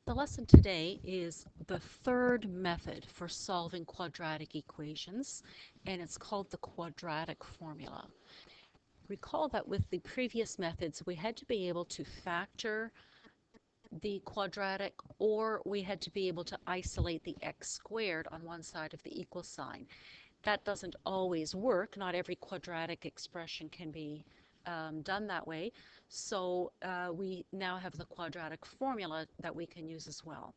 The lesson today is the third method for solving quadratic equations, and it's called the quadratic formula. Recall that with the previous methods, we had to be able to factor the quadratic, or we had to be able to isolate the x squared on one side of the equal sign. That doesn't always work. Not every quadratic expression can be done that way. So we now have the quadratic formula that we can use as well.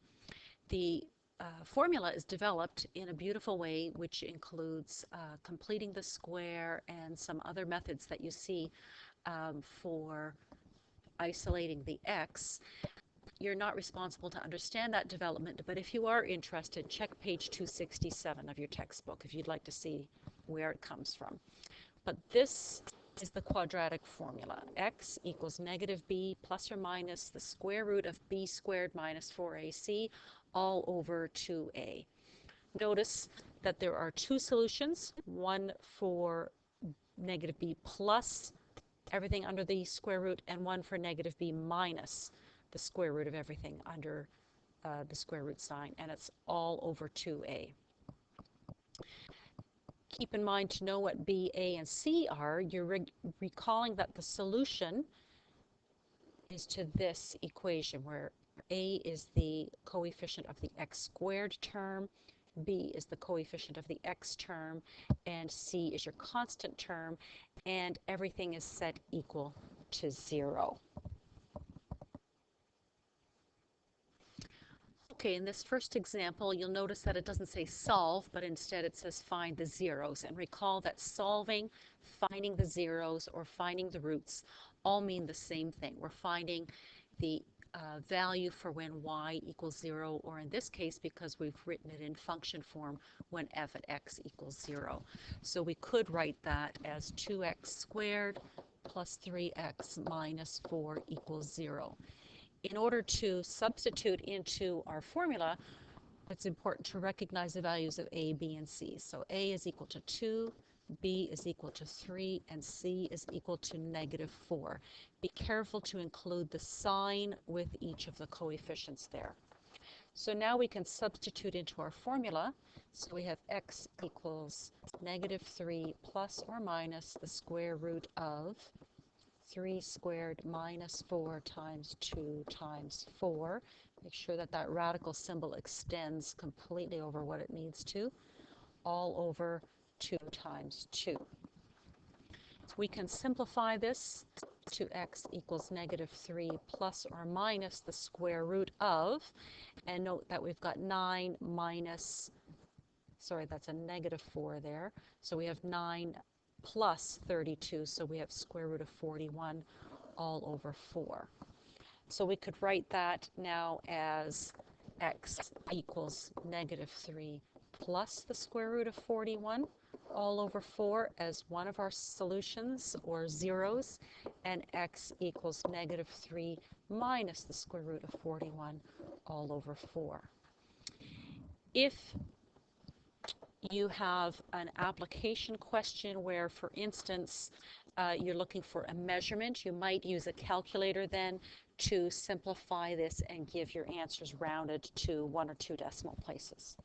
The formula is developed in a beautiful way, which includes completing the square and some other methods that you see for isolating the x. You're not responsible to understand that development, but if you are interested, check page 267 of your textbook if you'd like to see where it comes from. But this is the quadratic formula. X equals negative b plus or minus the square root of b squared minus 4ac all over 2a. Notice that there are two solutions, one for negative b plus everything under the square root, and one for negative b minus the square root of everything under the square root sign, and it's all over 2a. Keep in mind to know what b, a, and c are. You're recalling that the solution is to this equation where a is the coefficient of the x squared term, b is the coefficient of the x term, and c is your constant term, and everything is set equal to 0. Okay, in this first example, you'll notice that it doesn't say solve, but instead it says find the zeros. And recall that solving, finding the zeros, or finding the roots all mean the same thing. We're finding the value for when y equals 0, or in this case, because we've written it in function form, when f at x equals 0. So we could write that as 2x squared plus 3x minus 4 equals 0. In order to substitute into our formula, it's important to recognize the values of a, b, and c. So a is equal to 2, b is equal to 3, and c is equal to negative 4. Be careful to include the sign with each of the coefficients there. So now we can substitute into our formula. So we have x equals negative 3 plus or minus the square root of 3 squared minus 4 times 2 times 4. Make sure that that radical symbol extends completely over what it needs to, all over 2 times 2. We can simplify this to x equals negative 3 plus or minus the square root of, and note that we've got 9 minus, sorry, that's a negative 4 there, so we have 9 plus 32, so we have square root of 41 all over 4. So we could write that now as x equals negative 3 plus the square root of 41 all over 4 as one of our solutions, or zeros, and x equals negative 3 minus the square root of 41 all over 4. If you have an application question where, for instance, you're looking for a measurement, you might use a calculator then to simplify this and give your answers rounded to 1 or 2 decimal places.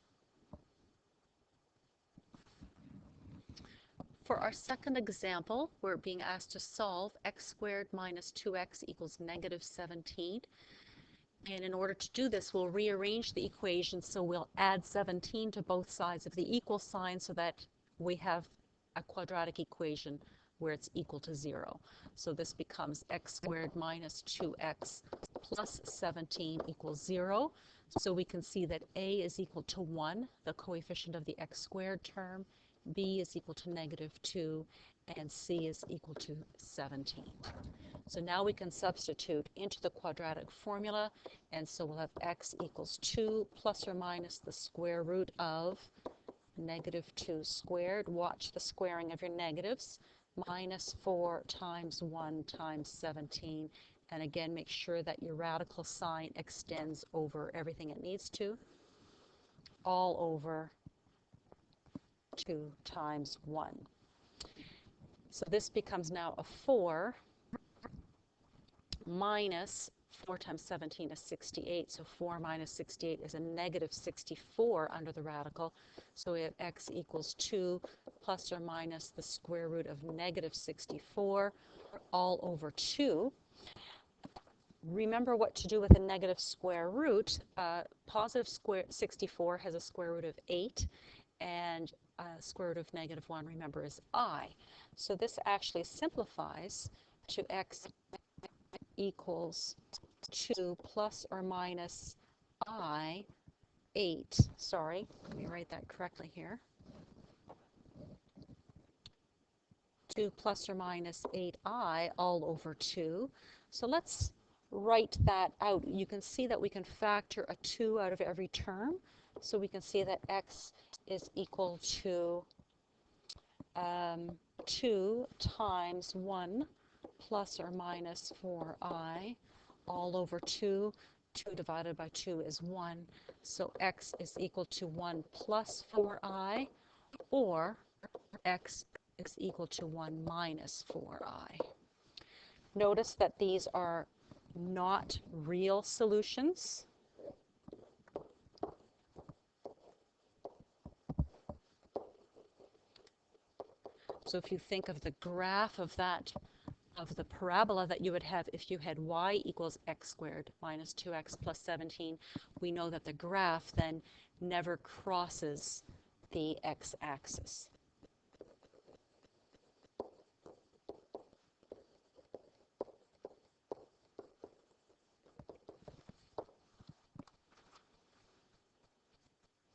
For our second example, we're being asked to solve x squared minus 2x equals negative 17. And in order to do this, we'll rearrange the equation, so we'll add 17 to both sides of the equal sign so that we have a quadratic equation where it's equal to 0. So this becomes x squared minus 2x plus 17 equals 0. So we can see that a is equal to 1, the coefficient of the x squared term, b is equal to negative 2, and c is equal to 17. So now we can substitute into the quadratic formula, and so we'll have x equals 2 plus or minus the square root of negative 2 squared. Watch the squaring of your negatives. Minus 4 times 1 times 17. And again, make sure that your radical sign extends over everything it needs to, all over 2 times 1. So this becomes now a 4 minus 4 times 17 is 68, so 4 minus 68 is a negative 64 under the radical. So we have x equals 2 plus or minus the square root of negative 64 all over 2. Remember what to do with a negative square root. Positive 64 has a square root of 8, and square root of negative 1, remember, is I. So this actually simplifies to x equals 2 plus or minus I 8. Sorry, let me write that correctly here. 2 plus or minus 8I all over 2. So let's write that out. You can see that we can factor a 2 out of every term. So we can see that x is equal to 2 times 1 plus or minus 4I all over 2. 2 divided by 2 is 1. So x is equal to 1 plus 4I, or x is equal to 1 minus 4I. Notice that these are not real solutions. So if you think of the graph of the parabola that you would have if you had y equals x squared minus 2x plus 17, we know that the graph then never crosses the x-axis.